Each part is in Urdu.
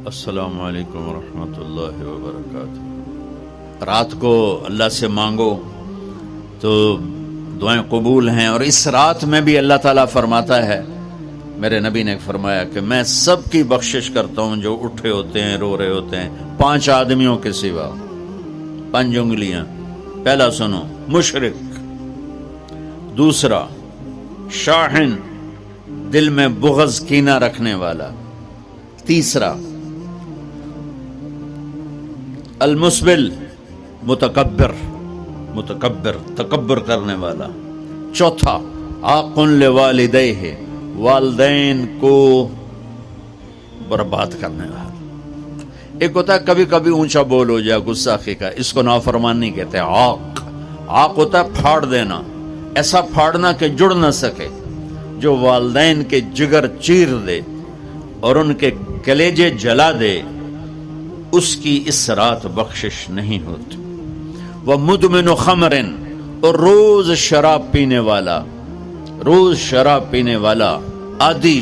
السلام علیکم ورحمۃ اللہ وبرکاتہ۔ رات کو اللہ سے مانگو تو دعائیں قبول ہیں، اور اس رات میں بھی اللہ تعالیٰ فرماتا ہے، میرے نبی نے فرمایا کہ میں سب کی بخشش کرتا ہوں جو اٹھے ہوتے ہیں، رو رہے ہوتے ہیں، 5 آدمیوں کے سوا، 5 انگلیاں۔ پہلا سنو، مشرک، دوسرا شاحن، دل میں بغض کینہ رکھنے والا، تیسرا المسبل، متکبر تکبر کرنے والا، چوتھا عاق لوالدیہ، والدین کو برباد کرنے والا۔ ایک ہوتا ہے کبھی کبھی اونچا بول ہو جائے گستاخی کا، اس کو نافرمان نہیں کہتے۔ عاق ہوتا ہے پھاڑ دینا، ایسا پھاڑنا کہ جڑ نہ سکے، جو والدین کے جگر چیر دے اور ان کے کلیجے جلا دے، اس کی اس رات بخشش نہیں ہوتی۔ وَمُدْمِنُ خَمْرٍ، اور روز شراب پینے والا، عادی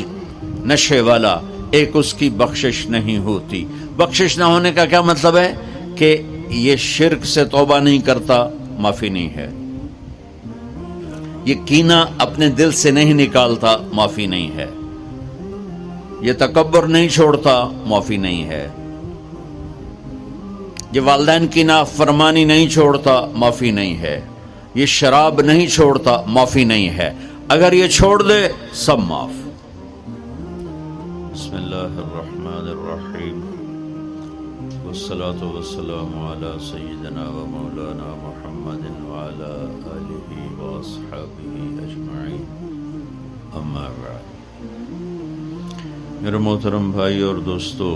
نشے والا، ایک اس کی بخشش نہیں ہوتی۔ بخشش نہ ہونے کا کیا مطلب ہے؟ کہ یہ شرک سے توبہ نہیں کرتا، معافی نہیں ہے۔ یہ کینہ اپنے دل سے نہیں نکالتا، معافی نہیں ہے۔ یہ تکبر نہیں چھوڑتا، معافی نہیں ہے۔ یہ والدین کی نافرمانی نہیں چھوڑتا، معافی نہیں ہے۔ یہ شراب نہیں چھوڑتا، معافی نہیں ہے۔ اگر یہ چھوڑ دے، سب معاف۔ بسم اللہ الرحمن الرحیم، والصلاة والسلام علی سیدنا و مولانا محمد وعلی آلہ واصحابہ اجمعین، اما بعد۔ میرے محترم بھائی اور دوستو،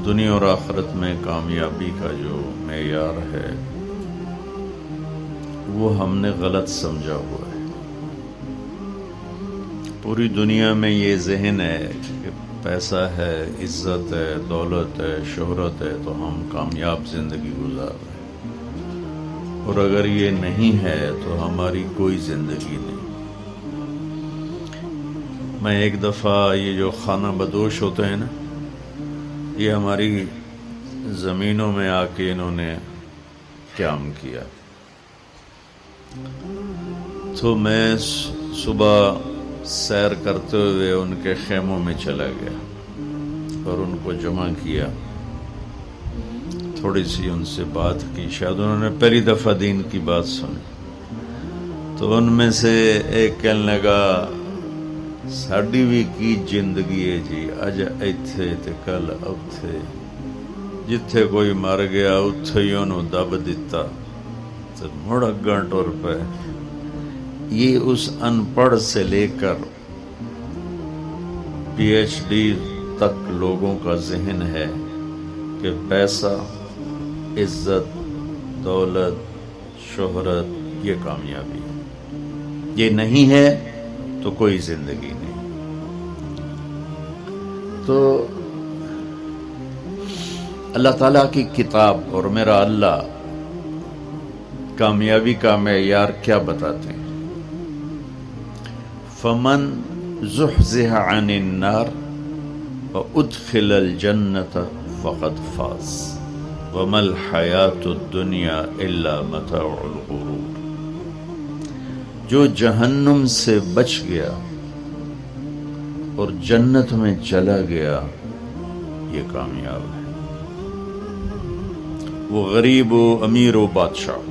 دنیا اور آخرت میں کامیابی کا جو معیار ہے وہ ہم نے غلط سمجھا ہوا ہے۔ پوری دنیا میں یہ ذہن ہے کہ پیسہ ہے، عزت ہے، دولت ہے، شہرت ہے تو ہم کامیاب زندگی گزار رہے ہیں، اور اگر یہ نہیں ہے تو ہماری کوئی زندگی نہیں۔ میں ایک دفعہ یہ جو خانہ بدوش ہوتے ہیں نا، یہ ہماری زمینوں میں آ کے انہوں نے قیام کیا، تو میں صبح سیر کرتے ہوئے ان کے خیموں میں چلا گیا اور ان کو جمع کیا، تھوڑی سی ان سے بات کی۔ شاید انہوں نے پہلی دفعہ دین کی بات سنی، تو ان میں سے ایک کہنے لگا، ساڈی بھی کی زندگی ہے جی، اج ایتھے تے کل اوتھے، جتھے کوئی مر گیا اتھے ہی انہوں دب دیتا تے مڑ اگاں ٹر پے۔ یہ اس ان پڑھ سے لے کر پی ایچ ڈی تک لوگوں کا ذہن ہے کہ پیسہ، عزت، دولت، شہرت یہ کامیابی ہے، یہ نہیں ہے تو کوئی زندگی نہیں۔ تو اللہ تعالیٰ کی کتاب اور میرا اللہ کامیابی کا معیار کیا بتاتے ہیں؟ فمن زحزح عن النار وادخل الجنة فقد فاز وما الحیاة الدنیا الا متاع الغرور۔ جو جہنم سے بچ گیا اور جنت میں چلا گیا، یہ کامیاب ہے۔ وہ غریب و امیر و بادشاہ۔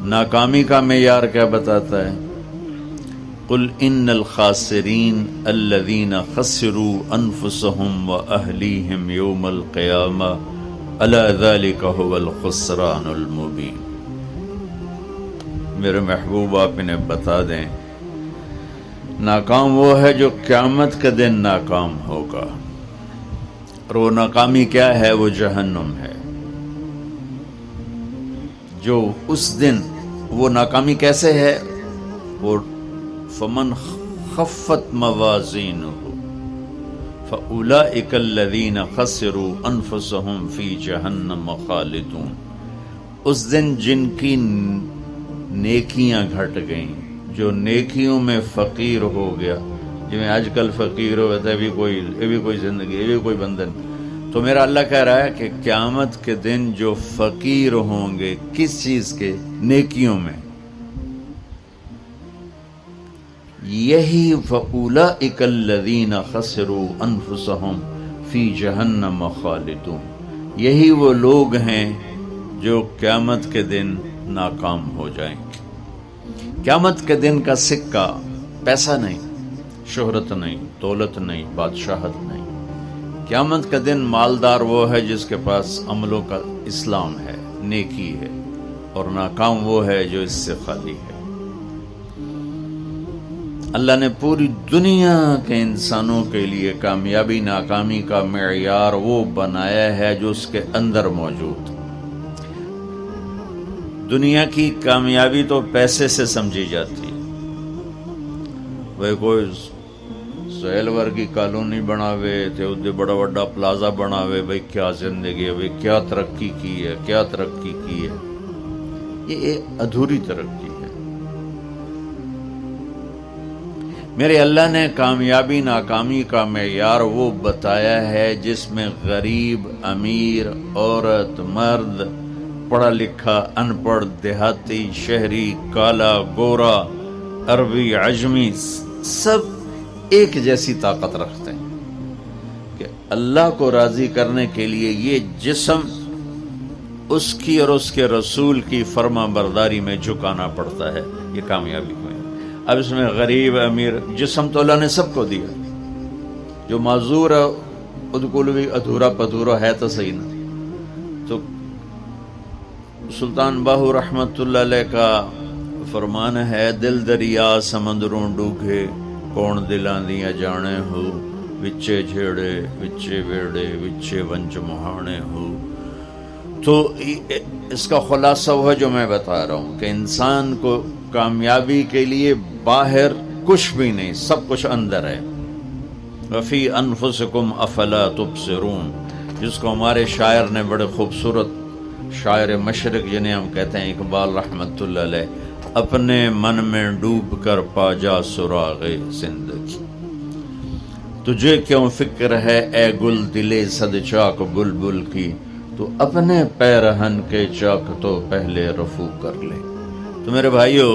ناکامی کا معیار کیا بتاتا ہے؟ قل ان الخاسرین الذین خسروا انفسهم واہلیہم یوم القیامہ الا ذلک هو الخسران المبین۔ میرے محبوب آپ انہیں بتا دیں، ناکام وہ ہے جو قیامت کے دن ناکام ہوگا، اور وہ ناکامی کیا ہے؟ وہ جہنم ہے۔ جو اس دن وہ ناکامی کیسے ہے؟ وہ فمن خفت موازینہ فاولئک الذین خسروا انفسهم فی جہنم خالدون۔ اس دن جن کی نیکیاں گھٹ گئیں، جو نیکیوں میں فقیر ہو گیا، جو آج کل فقیر ہو گیا، یہ بھی کوئی زندگی، یہ بھی کوئی بندھن. تو میرا اللہ کہہ رہا ہے کہ قیامت کے دن جو فقیر ہوں گے کس چیز کے؟ نیکیوں میں. یہی فَأُولَئِكَ الَّذِينَ خَسِرُوا أَنفُسَهُمْ فِي جَهَنَّمَ خَالِدُونَ. یہی وہ لوگ ہیں جو قیامت کے دن ناکام ہو جائیں گے. قیامت کے دن کا سکہ پیسہ نہیں، شہرت نہیں، دولت نہیں، بادشاہت نہیں. قیامت کا دن مالدار وہ ہے جس کے پاس عملوں کا اسلام ہے، نیکی ہے، اور ناکام وہ ہے جو اس سے خالی ہے. اللہ نے پوری دنیا کے انسانوں کے لیے کامیابی ناکامی کا معیار وہ بنایا ہے جو اس کے اندر موجود. دنیا کی کامیابی تو پیسے سے سمجھی جاتی ہے. وہ کوئی سہیل ورگی کالونی بناوے تے ادھے بڑا بڑا پلازا بناوے، بھئی کیا زندگی ہے، بھئی کیا ترقی کی ہے، کیا ترقی کی ہے. یہ ادھوری ترقی ہے. میرے اللہ نے کامیابی ناکامی کا معیار وہ بتایا ہے جس میں غریب، امیر، عورت، مرد، پڑھا لکھا، ان پڑھ، دیہاتی، شہری، کالا، گورا، عربی، عجمی، سب ایک جیسی طاقت رکھتے ہیں کہ اللہ کو راضی کرنے کے لیے یہ جسم اس کی اور اس کے رسول کی فرما برداری میں جھکانا پڑتا ہے. یہ کامیابی ہے. اب اس میں غریب، امیر، جسم تو اللہ نے سب کو دیا. جو معذور ہے ادکل بھی ادھورا پدھورا ہے تو صحیح نا. تو سلطان باہو رحمت اللہ علیہ کا فرمان ہے، دل دریا سمندروں ڈوگے، کون دلاں دیاں جانے ہو، وچے جھیڑے وچے ویڑے وچے ونج مہانے ہو. تو اس کا خلاصہ وہ ہے جو میں بتا رہا ہوں کہ انسان کو کامیابی کے لیے باہر کچھ بھی نہیں، سب کچھ اندر ہے. وفی انفسکم افلا تبصرون، جس کو ہمارے شاعر نے بڑے خوبصورت، شاعر مشرق جنہیں ہم کہتے ہیں اقبال رحمت اللہ علیہ، اپنے من میں ڈوب کر پا جا سراغ زندگی. تجھے کیوں فکر ہے اے گل دلے صد چاک بلبل کی، تو اپنے پیرہن کے چاک تو پہلے رفو کر لے. تو میرے بھائیو،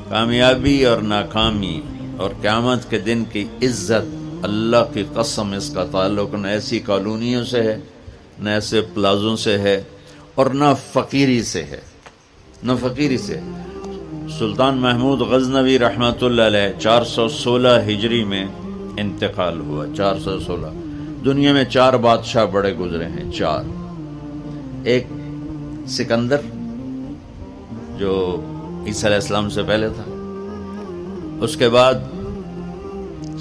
کامیابی اور ناکامی اور قیامت کے دن کی عزت، اللہ کی قسم اس کا تعلق نہ ایسی کالونیوں سے ہے، نہ ایسے پلازوں سے ہے، اور نہ فقیری سے ہے، نہ فقیری سے. سلطان محمود غزنوی رحمت اللہ علیہ 416 ہجری میں انتقال ہوا. 416. دنیا میں 4 بادشاہ بڑے گزرے ہیں، 4. ایک سکندر جو عیسیٰ علیہ السلام سے پہلے تھا، اس کے بعد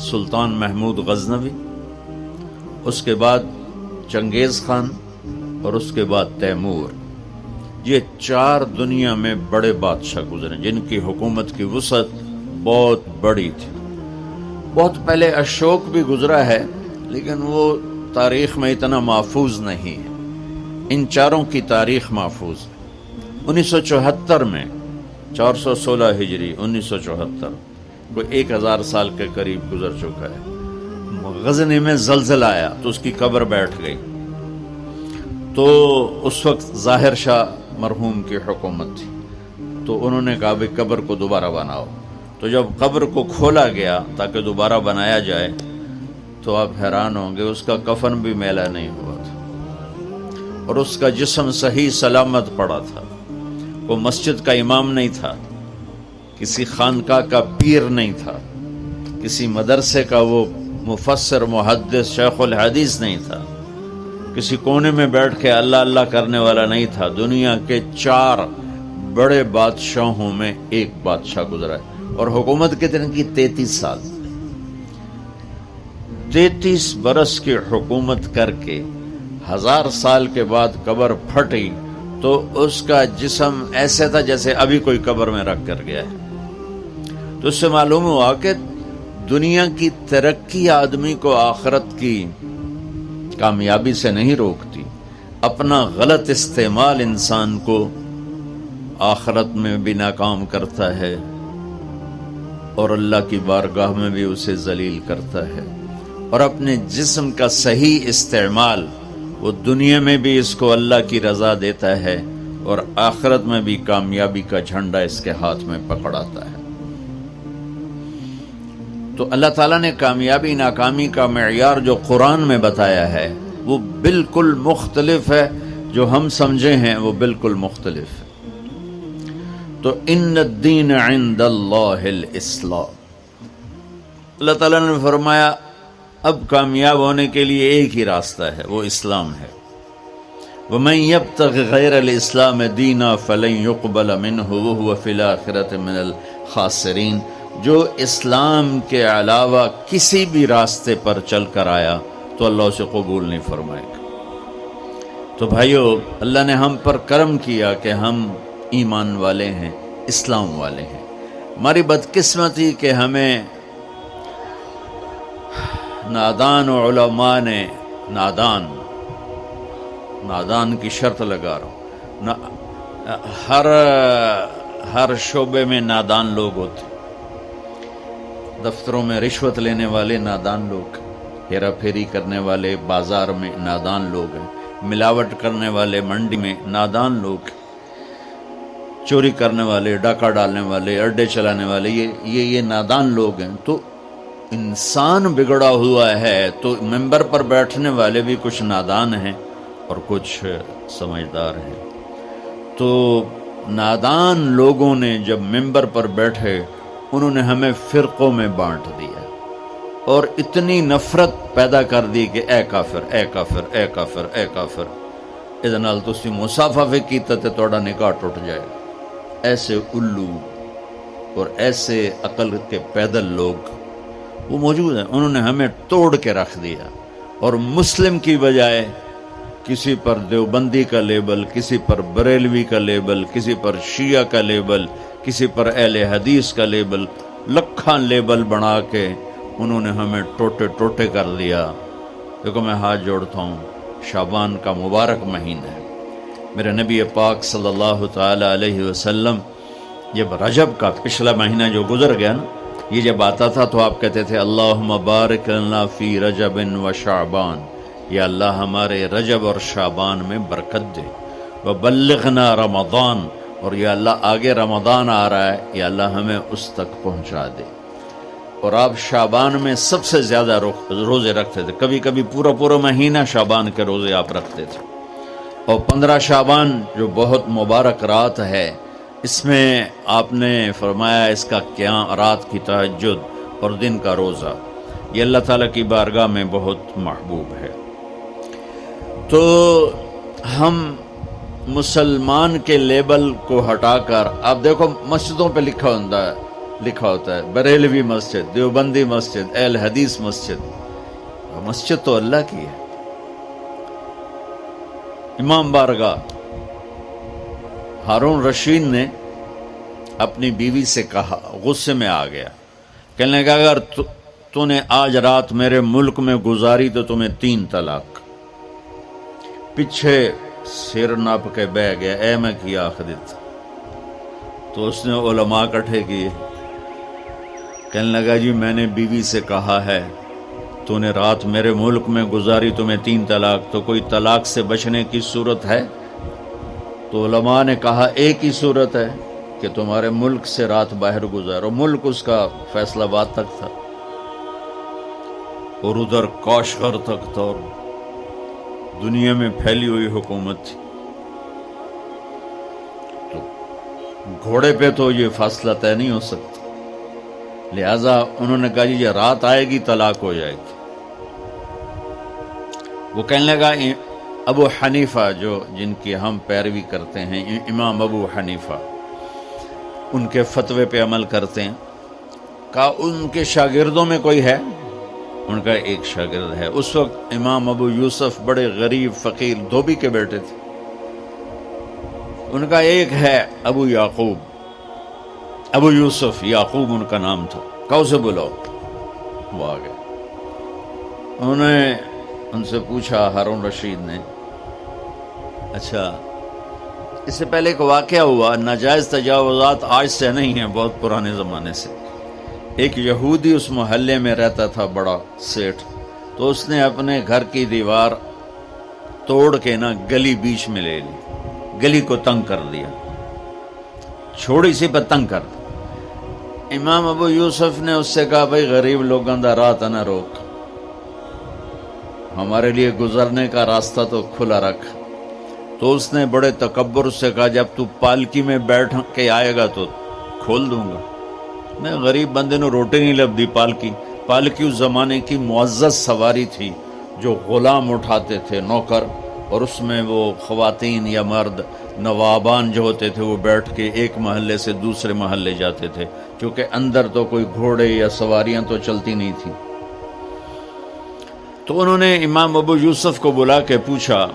سلطان محمود غزنوی، اس کے بعد چنگیز خان، اور اس کے بعد تیمور. یہ 4 دنیا میں بڑے بادشاہ گزرے جن کی حکومت کی وسعت بہت بڑی تھی. بہت پہلے اشوک بھی گزرا ہے لیکن وہ تاریخ میں اتنا محفوظ نہیں ہے. ان 4 کی تاریخ محفوظ ہے. 1974 میں 416 ہجری 1974 کوئی 1000 سال کے قریب گزر چکا ہے. غزنی میں زلزلہ آیا تو اس کی قبر بیٹھ گئی. تو اس وقت ظاہر شاہ مرحوم کی حکومت تھی، تو انہوں نے کہا بھئی قبر کو دوبارہ بناؤ. تو جب قبر کو کھولا گیا تاکہ دوبارہ بنایا جائے تو آپ حیران ہوں گے، اس کا کفن بھی میلا نہیں ہوا تھا اور اس کا جسم صحیح سلامت پڑا تھا. وہ مسجد کا امام نہیں تھا، کسی خانقاہ کا پیر نہیں تھا، کسی مدرسے کا وہ مفسر محدث شیخ الحدیث نہیں تھا، کسی کونے میں بیٹھ کے اللہ اللہ کرنے والا نہیں تھا. دنیا کے 4 بڑے بادشاہوں میں ایک بادشاہ گزرا ہے. اور حکومت کتنے کی؟ 33 سال. 33 برس کی حکومت کر کے 1000 سال کے بعد قبر پھٹی تو اس کا جسم ایسے تھا جیسے ابھی کوئی قبر میں رکھ کر گیا ہے. تو اس سے معلوم ہوا کہ دنیا کی ترقی آدمی کو آخرت کی کامیابی سے نہیں روکتی. اپنا غلط استعمال انسان کو آخرت میں بھی ناکام کرتا ہے اور اللہ کی بارگاہ میں بھی اسے ذلیل کرتا ہے، اور اپنے جسم کا صحیح استعمال وہ دنیا میں بھی اس کو اللہ کی رضا دیتا ہے اور آخرت میں بھی کامیابی کا جھنڈا اس کے ہاتھ میں پکڑاتا ہے۔ تو اللہ تعالیٰ نے کامیابی ناکامی کا معیار جو قرآن میں بتایا ہے وہ بالکل مختلف ہے، جو ہم سمجھے ہیں وہ بالکل مختلف ہے۔ تو ان الدین عند اللہ الاسلام، اللہ تعالیٰ نے فرمایا اب کامیاب ہونے کے لیے ایک ہی راستہ ہے، وہ اسلام ہے۔ وَمَن يَبْتَغِ غَيْرَ الْإِسْلَامِ دِينًا فَلَن يُقْبَلَ مِنْهُ وَهُوَ فِي الْآخِرَةِ مِنَ الْخَاسِرِينَ، جو اسلام کے علاوہ کسی بھی راستے پر چل کر آیا تو اللہ اسے قبول نہیں فرمائے گا۔ تو بھائیو، اللہ نے ہم پر کرم کیا کہ ہم ایمان والے ہیں، اسلام والے ہیں۔ ہماری بدقسمتی کہ ہمیں نادان علماء نے نادان کی شرط لگا رہا ہوں، ہر شعبے میں نادان لوگ ہوتے، دفتروں میں رشوت لینے والے نادان لوگ، ہیرا پھیری کرنے والے بازار میں نادان لوگ ہیں، ملاوٹ کرنے والے منڈی میں نادان لوگ، چوری کرنے والے، ڈاکہ ڈالنے والے، اڈے چلانے والے، یہ نادان لوگ ہیں۔ تو انسان بگڑا ہوا ہے تو ممبر پر بیٹھنے والے بھی کچھ نادان ہیں اور کچھ سمجھدار ہیں۔ تو نادان لوگوں نے جب ممبر پر بیٹھے انہوں نے ہمیں فرقوں میں بانٹ دیا اور اتنی نفرت پیدا کر دی کہ اے کافر، اے کافر، اے کافر، اے کافر، اس نال تسی مصافحہ بھی کیتا تے تہاڈا نکاح ٹوٹ جائے گا۔ ایسے الو اور ایسے عقل کے پیدل لوگ وہ موجود ہیں، انہوں نے ہمیں توڑ کے رکھ دیا، اور مسلم کی بجائے کسی پر دیوبندی کا لیبل، کسی پر بریلوی کا لیبل، کسی پر شیعہ کا لیبل، کسی پر اہل حدیث کا لیبل، لکھاں لیبل بنا کے انہوں نے ہمیں ٹوٹے ٹوٹے کر دیا۔ دیکھو، میں ہاتھ جوڑتا ہوں، شعبان کا مبارک مہینہ ہے، میرے نبی پاک صلی اللہ تعالی علیہ وسلم جب رجب کا پچھلا مہینہ جو گزر گیا نا، یہ جب آتا تھا تو آپ کہتے تھے اللہم بارک لنا فی رجب و شعبان، یا اللہ ہمارے رجب اور شعبان میں برکت دے، وبلغنا رمضان، اور یا اللہ آگے رمضان آ رہا ہے، یا اللہ ہمیں اس تک پہنچا دے۔ اور آپ شعبان میں سب سے زیادہ روزے رکھتے تھے، کبھی کبھی پورا مہینہ شعبان کے روزے آپ رکھتے تھے۔ اور 15 شعبان جو بہت مبارک رات ہے، اس میں آپ نے فرمایا اس کا قیام، رات کی تہجد اور دن کا روزہ، یہ اللہ تعالیٰ کی بارگاہ میں بہت محبوب ہے۔ تو ہم مسلمان کے لیبل کو ہٹا کر، آپ دیکھو مسجدوں پہ لکھا ہوتا ہے بریلوی مسجد، دیوبندی مسجد، اہل حدیث مسجد۔ مسجد تو اللہ کی ہے۔ امام بارگاہ ہارون رشید نے اپنی بیوی سے کہا، غصے میں آ گیا، کہنے لگا اگر تو نے آج رات میرے ملک میں گزاری تو تمہیں 3 طلاق۔ پیچھے سر ناپ کے بہ گیا، اے میں کیا آخدت۔ تو اس نے علماء اکٹھے کیے، کہنے لگا جی میں نے بیوی سے کہا ہے تو نے رات میرے ملک میں گزاری تمہیں 3 طلاق، تو کوئی طلاق سے بچنے کی صورت ہے؟ تو علماء نے کہا ایک ہی صورت ہے کہ تمہارے ملک سے رات باہر گزارو۔ ملک اس کا فیصل آباد تک تھا اور ادھر کاشغر تک تھا، اور دنیا میں پھیلی ہوئی حکومت تھی۔ تو گھوڑے پہ تو یہ فاصلہ طے نہیں ہو سکتا، لہذا انہوں نے کہا جی رات آئے گی طلاق ہو جائے گی۔ وہ کہنے لگا ابو حنیفہ جن کی ہم پیروی کرتے ہیں، امام ابو حنیفہ، ان کے فتوے پہ عمل کرتے ہیں، کہا ان کے شاگردوں میں کوئی ہے؟ ان کا ایک شاگرد ہے۔ اس وقت امام ابو یوسف بڑے غریب فقیر دھوبی کے بیٹے تھے۔ ان کا ایک ہے ابو یعقوب، ابو یوسف، یعقوب ان کا نام تھا، کہا اسے بلاؤ۔ وہ آ گئے، انہوں نے ان سے پوچھا، ہارون رشید نے، اچھا اس سے پہلے ایک واقعہ ہوا، ناجائز تجاوزات آج سے نہیں ہیں، بہت پرانے زمانے سے، ایک یہودی اس محلے میں رہتا تھا، بڑا سیٹھ، تو اس نے اپنے گھر کی دیوار توڑ کے نا گلی بیچ میں لے لی، گلی کو تنگ کر دیا، چھوڑی سی پر تنگ کر دی۔ امام ابو یوسف نے اس سے کہا بھائی غریب لوگوں دا راہ نہ روک، ہمارے لیے گزرنے کا راستہ تو کھلا رکھ۔ تو اس نے بڑے تکبر سے کہا جب تو پالکی میں بیٹھ کے آئے گا تو کھول دوں گا۔ میں غریب بندے نے روٹی نہیں لبدی پالکی اس زمانے کی معزز سواری تھی جو غلام اٹھاتے تھے، نوکر، اور اس میں وہ خواتین یا مرد نوابان جو ہوتے تھے وہ بیٹھ کے ایک محلے سے دوسرے محلے جاتے تھے، کیونکہ اندر تو کوئی گھوڑے یا سواریاں تو چلتی نہیں تھی۔ تو انہوں نے امام ابو یوسف کو بلا کے پوچھا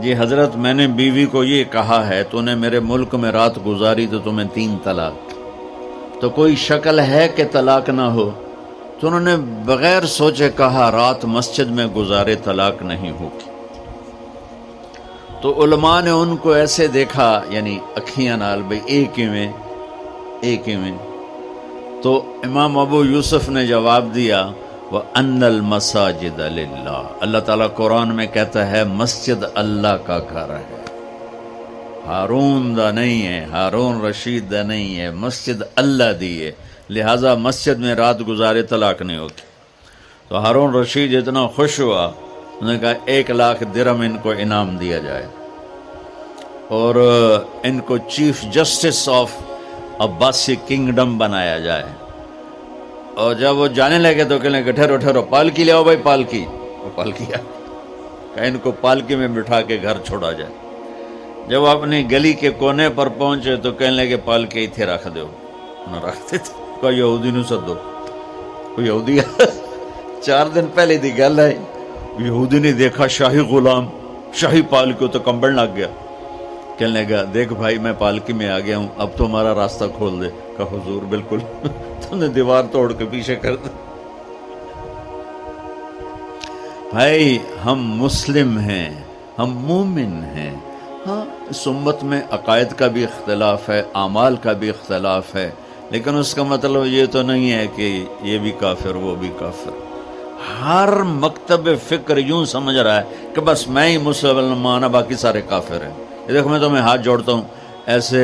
جی حضرت میں نے بیوی کو یہ کہا ہے تو نے میرے ملک میں رات گزاری تو تمہیں 3 طلاق، تو کوئی شکل ہے کہ طلاق نہ ہو؟ تو انہوں نے بغیر سوچے کہا رات مسجد میں گزارے طلاق نہیں ہوگی۔ تو علماء نے ان کو ایسے دیکھا، یعنی اکھیاں نال بھئی ایک ہی میں تو امام ابو یوسف نے جواب دیا وَأَنَّ الْمَسَاجِدَ لِلَّهِ، اللہ تعالیٰ قرآن میں کہتا ہے مسجد اللہ کا گھر ہے، ہارون دا نہیں ہے، ہارون رشید دا نہیں ہے، مسجد اللہ دی ہے، لہٰذا مسجد میں رات گزارے طلاق نہیں ہوتی۔ تو ہارون رشید اتنا خوش ہوا، انہوں نے کہا 1 لاکھ درہم ان کو انعام دیا جائے اور ان کو chief justice of Abbasi kingdom بنایا جائے۔ اور جب وہ جانے لگے تو کہنے لگے ٹھہرو پالکی لے آؤ بھائی، پالکی، وہ پالکی آ کہ ان کو پالکی میں بٹھا کے گھر چھوڑا جائے۔ جب وہ اپنی گلی کے کونے پر پہنچے تو کہنے لگے پالکی اتھے رکھ دو، انہوں رکھتے تھے، کوئی یہودی نو سدو، کوئی یہودی 4 دن پہلے دی گل ہے، یہودی نے دیکھا شاہی غلام، شاہی پالکی تو کمبل لگ گیا، کہنے لگا دیکھ بھائی میں پالکی میں آ گیا ہوں، اب تو ہمارا راستہ کھول دے۔ کہا حضور بالکل تم نے دیوار توڑ کے پیچھے کر دے۔ بھائی ہم مسلم ہیں، ہم مومن ہیں، ہاں اس امت میں عقائد کا بھی اختلاف ہے، اعمال کا بھی اختلاف ہے، لیکن اس کا مطلب یہ تو نہیں ہے کہ یہ بھی کافر وہ بھی کافر۔ ہر مکتب فکر یوں سمجھ رہا ہے کہ بس میں ہی مسلمان ہوں، باقی سارے کافر ہیں۔ یہ دیکھو میں تمہیں ہاتھ جوڑتا ہوں، ایسے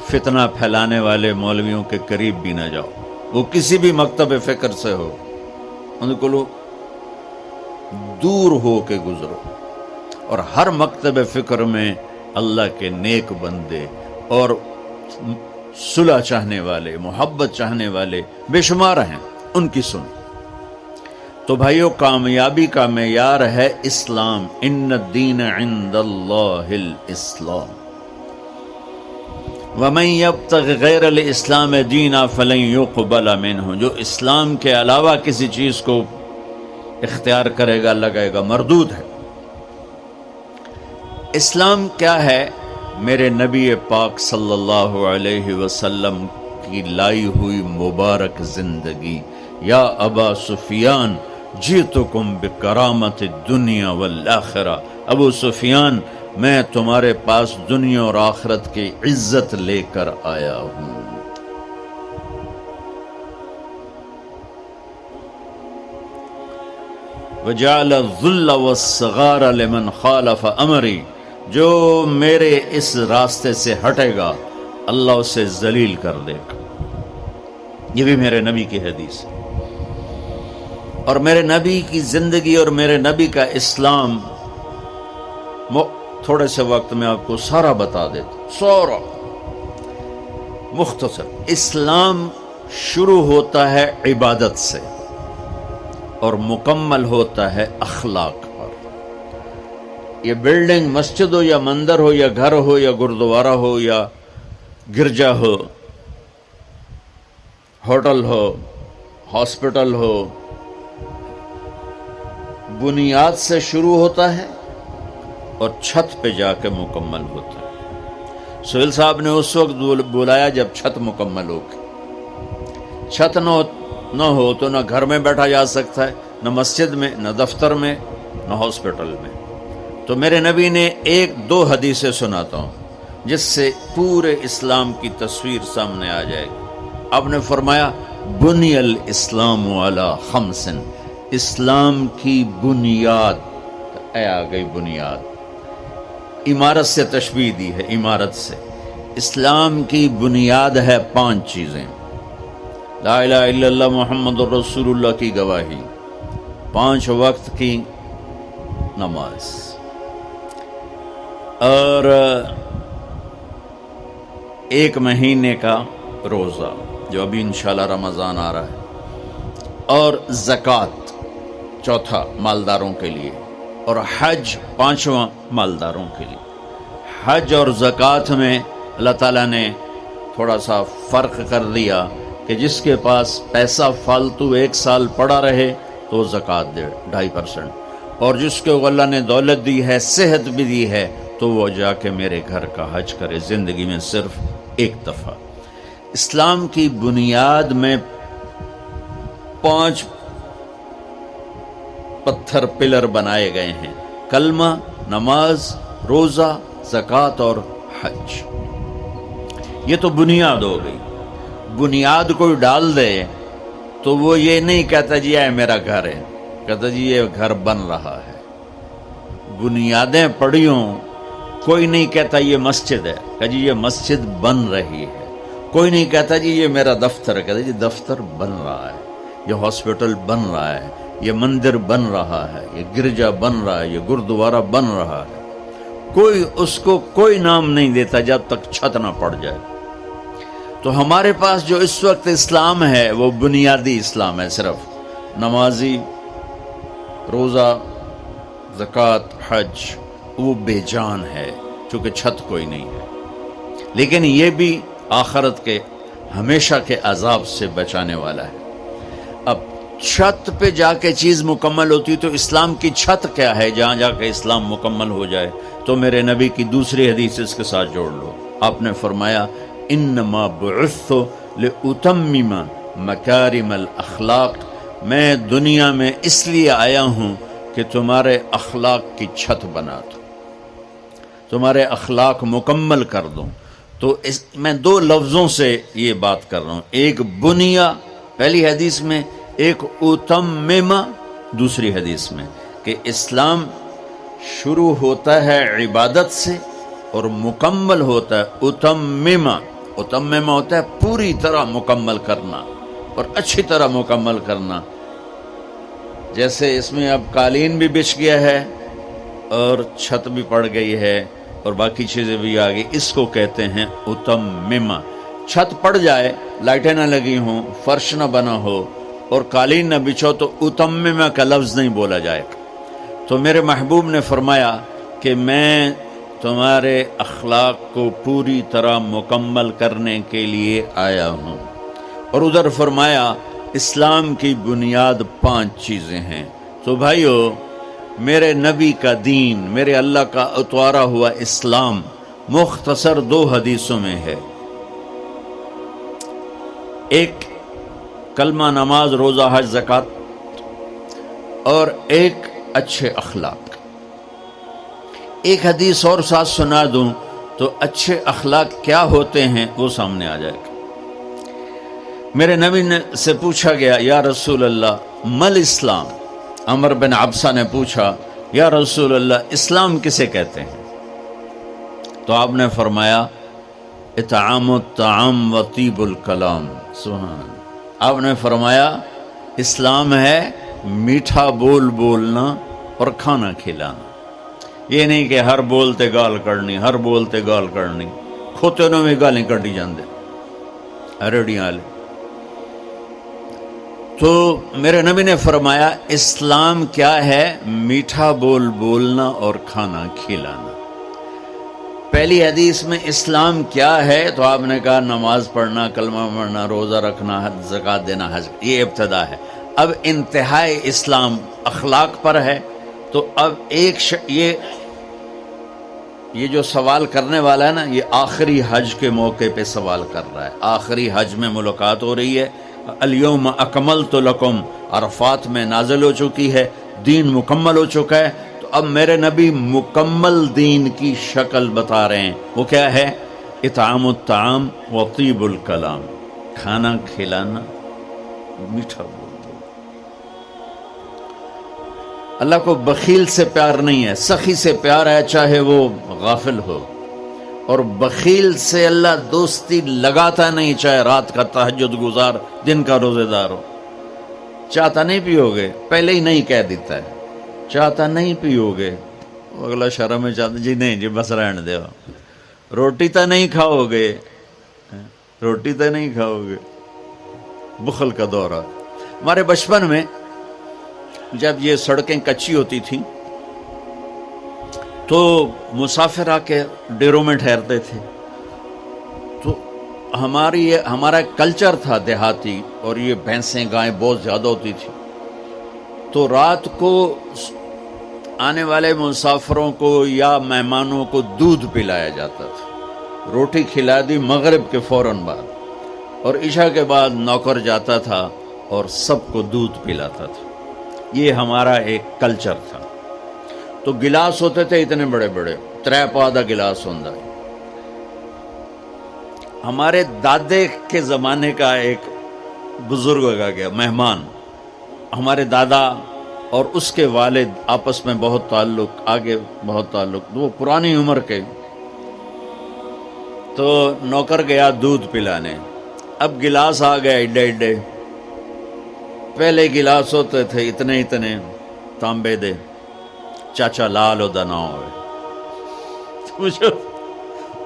فتنہ پھیلانے والے مولویوں کے قریب بھی نہ جاؤ، وہ کسی بھی مکتب فکر سے ہو، ان کو دور ہو کے گزرو۔ اور ہر مکتب فکر میں اللہ کے نیک بندے اور صلح چاہنے والے، محبت چاہنے والے بے شمار ہیں، ان کی سن۔ تو بھائیو کامیابی کا معیار ہے اسلام، ان الدین عند اللہ الاسلام، وَمَن يَبْتَغِ غَيْرَ الْإِسْلَامِ دِينًا فَلَن يُقْبَلَ مِنْهُ، جو اسلام کے علاوہ کسی چیز کو اختیار کرے گا لگائے گا، مردود ہے۔ اسلام کیا ہے؟ میرے نبی پاک صلی اللہ علیہ وسلم کی لائی ہوئی مبارک زندگی۔ یا ابا سفیان جئتکم بکرامت الدنیا والآخرہ، ابو سفیان میں تمہارے پاس دنیا اور آخرت کی عزت لے کر آیا ہوں۔ وجعل الذل والصغار لمن خالف امری، جو میرے اس راستے سے ہٹے گا اللہ اسے ذلیل کر دے گا۔ یہ بھی میرے نبی کی حدیث ہے، اور میرے نبی کی زندگی اور میرے نبی کا اسلام تھوڑے سے وقت میں آپ کو سارا بتا دیتا، سارا مختصر۔ اسلام شروع ہوتا ہے عبادت سے اور مکمل ہوتا ہے اخلاق پر۔ یہ بلڈنگ مسجد ہو یا مندر ہو یا گھر ہو یا گردوارہ ہو یا گرجا ہو، ہوٹل ہو، ہاسپٹل ہو، بنیاد سے شروع ہوتا ہے اور چھت پہ جا کے مکمل ہوتا ہے۔ سہیل صاحب نے اس وقت بلایا جب چھت مکمل ہو گئی۔ چھت نہ ہو تو نہ گھر میں بیٹھا جا سکتا ہے، نہ مسجد میں، نہ دفتر میں، نہ ہاسپٹل میں۔ تو میرے نبی نے 1-2 حدیثیں سناتا ہوں جس سے پورے اسلام کی تصویر سامنے آ جائے گی۔ آپ نے فرمایا بنی الاسلام علی خمس، اسلام کی بنیاد، آ گئی بنیاد، عمارت سے تشبیہ دی ہے، عمارت سے۔ اسلام کی بنیاد ہے 5 چیزیں، لا الہ الا اللہ محمد الرسول اللہ کی گواہی، 5 وقت کی نماز، اور 1 مہینے کا روزہ جو ابھی انشاءاللہ رمضان آ رہا ہے، اور زکوٰۃ 4 مالداروں کے لیے، اور حج 5واں مالداروں کے لیے۔ حج اور زکوٰۃ میں اللہ تعالیٰ نے تھوڑا سا فرق کر دیا کہ جس کے پاس پیسہ فالتو 1 سال پڑا رہے تو وہ زکوٰۃ دے 2.5%، اور جس کو اللہ نے دولت دی ہے، صحت بھی دی ہے، تو وہ جا کے میرے گھر کا حج کرے زندگی میں صرف 1 دفعہ۔ اسلام کی بنیاد میں 5 پتھر پلر بنائے گئے ہیں، کلمہ، نماز، روزہ، زکوٰۃ اور حج۔ یہ تو بنیاد ہو گئی۔ بنیاد کوئی ڈال دے تو وہ یہ نہیں کہتا جی یہ میرا گھر ہے، کہتا جی یہ گھر بن رہا ہے۔ بنیادیں پڑی ہوں، کوئی نہیں کہتا یہ مسجد ہے، کہ جی یہ مسجد بن رہی ہے۔ کوئی نہیں کہتا جی یہ میرا دفتر ہے، کہتا جی دفتر بن رہا ہے، یہ ہاسپٹل بن رہا ہے، یہ مندر بن رہا ہے، یہ گرجا بن رہا ہے، یہ گردوارہ بن رہا ہے۔ کوئی اس کو کوئی نام نہیں دیتا جب تک چھت نہ پڑ جائے۔ تو ہمارے پاس جو اس وقت اسلام ہے وہ بنیادی اسلام ہے، صرف نمازی، روزہ، زکوٰۃ، حج، وہ بے جان ہے چونکہ چھت کوئی نہیں ہے، لیکن یہ بھی آخرت کے ہمیشہ کے عذاب سے بچانے والا ہے۔ اب چھت پہ جا کے چیز مکمل ہوتی تو اسلام کی چھت کیا ہے جہاں جا کے اسلام مکمل ہو جائے؟ تو میرے نبی کی دوسری حدیث اس کے ساتھ جوڑ لو۔ آپ نے فرمایا انما بعثت لاتمم مکارم الاخلاق، میں دنیا میں اس لیے آیا ہوں کہ تمہارے اخلاق کی چھت بنا دوں، تمہارے اخلاق مکمل کر دوں۔ تو میں 2 لفظوں سے یہ بات کر رہا ہوں، ایک بنیا پہلی حدیث میں، ایک اتمم دوسری حدیث میں، کہ اسلام شروع ہوتا ہے عبادت سے اور مکمل ہوتا ہے اتمم۔ اتمم ہوتا ہے پوری طرح مکمل کرنا اور اچھی طرح مکمل کرنا۔ جیسے اس میں اب قالین بھی بچھ گیا ہے اور چھت بھی پڑ گئی ہے اور باقی چیزیں بھی آ گئی، اس کو کہتے ہیں اتمم۔ چھت پڑ جائے، لائٹیں نہ لگی ہوں، فرش نہ بنا ہو اور قالین نہ بچھو تو اتمم کا لفظ نہیں بولا جائے گا۔ تو میرے محبوب نے فرمایا کہ میں تمہارے اخلاق کو پوری طرح مکمل کرنے کے لیے آیا ہوں، اور ادھر فرمایا اسلام کی بنیاد 5 چیزیں ہیں۔ تو بھائیو، میرے نبی کا دین، میرے اللہ کا اتوارا ہوا اسلام مختصر 2 حدیثوں میں ہے، ایک کلمہ، نماز، روزہ، حج، زکوٰۃ، اور ایک اچھے اخلاق۔ ایک حدیث اور ساتھ سنا دوں تو اچھے اخلاق کیا ہوتے ہیں وہ سامنے آ جائے گا۔ میرے نبی سے پوچھا گیا یا رسول اللہ مل اسلام، عمر بن عبسہ نے پوچھا یا رسول اللہ اسلام کسے کہتے ہیں؟ تو آپ نے فرمایا اطعام الطعام و طیب الکلام۔ سبحان، آپ نے فرمایا اسلام ہے میٹھا بول بولنا اور کھانا کھلانا۔ یہ نہیں کہ ہر بولتے گال کرنی، ہر بولتے گال کرنی، کھوتے نوں میں گالیں کٹی جاندے ریڑیاں والے۔ تو میرے نبی نے فرمایا اسلام کیا ہے؟ میٹھا بول بولنا اور کھانا کھلانا۔ پہلی حدیث میں اسلام کیا ہے تو آپ نے کہا نماز پڑھنا، کلمہ پڑھنا، روزہ رکھنا، زکوٰۃ دینا، حج، یہ ابتدا ہے۔ اب انتہائی اسلام اخلاق پر ہے۔ تو اب یہ جو سوال کرنے والا ہے نا، یہ آخری حج کے موقع پہ سوال کر رہا ہے۔ آخری حج میں ملاقات ہو رہی ہے، الیوم اکملت لکم عرفات میں نازل ہو چکی ہے، دین مکمل ہو چکا ہے۔ تو اب میرے نبی مکمل دین کی شکل بتا رہے ہیں، وہ کیا ہے؟ اطعام الطعام و طیب الکلام، کھانا کھلانا، میٹھا بول دو۔ اللہ کو بخیل سے پیار نہیں ہے، سخی سے پیار ہے، چاہے وہ غافل ہو۔ اور بخیل سے اللہ دوستی لگاتا نہیں، چاہے رات کا تہجد گزار، دن کا روزے دار ہو۔ چاہتا نہیں پیو گے، پہلے ہی نہیں کہہ دیتا ہے، چاہتا نہیں پیو گے، اگلا شرم میں چاہتا جی نہیں جی بس رہن دے، روٹی تو نہیں کھاؤ گے، روٹی تو نہیں کھاؤ گے۔ بخل کا دورہ۔ ہمارے بچپن میں جب یہ سڑکیں کچی ہوتی تھیں تو مسافر آ کے ڈیروں میں ٹھہرتے تھے، تو ہمارا کلچر تھا دیہاتی، اور یہ بھینسیں گائیں بہت زیادہ ہوتی تھی، تو رات کو آنے والے مسافروں کو یا مہمانوں کو دودھ پلایا جاتا تھا۔ روٹی کھلا دی مغرب کے فوراً بعد، اور عشاء کے بعد نوکر جاتا تھا اور سب کو دودھ پلاتا تھا۔ یہ ہمارا ایک کلچر تھا۔ تو گلاس ہوتے تھے اتنے بڑے بڑے، 3 پا دا گلاس ہوندا۔ ہمارے دادے کے زمانے کا ایک بزرگ آ گیا مہمان، ہمارے دادا اور اس کے والد آپس میں بہت تعلق، آگے بہت تعلق، وہ پرانی عمر کے، تو نوکر گیا دودھ پلانے، اب گلاس آ گئے ایڈے ایڈے، پہلے گلاس ہوتے تھے اتنے اتنے تانبے دے، چاچا لال دا نہ ہوئے، اس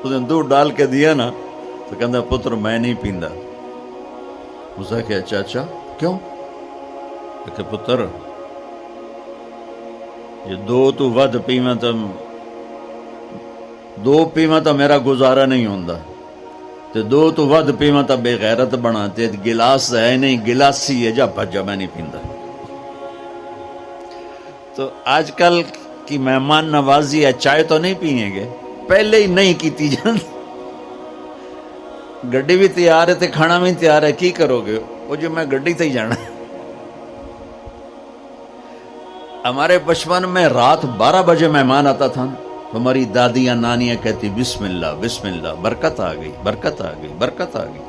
نے دودھ ڈال کے دیا نا تو کہتا پتر میں نہیں پیندا۔ اسے کہا چاچا کیوں؟ کہ پتر یہ 2 تو ود پیواں تو 2 پیواں تو میرا گزارا نہیں ہوندا، تے 2 تو ود پیواں تو بے غیرت بنا، تے گلاس ہے نہیں، گلاسی ہے، جا بھجا میں نہیں پیندا۔ تو آج کل کی مہمان نوازی ہے، چائے تو نہیں پیئیں گے، پہلے ہی نہیں کیتی جاتی، گڈی بھی تیار ہے تے کھانا بھی تیار ہے، کی کرو گے؟ وہ جو میں گڈی تے ہی جانا۔ ہمارے بچپن میں رات 12 بجے مہمان آتا تھا، ہماری دادیاں نانیاں کہتی بسم اللہ بسم اللہ، برکت آ گئی برکت آ گئی برکت آ گئی۔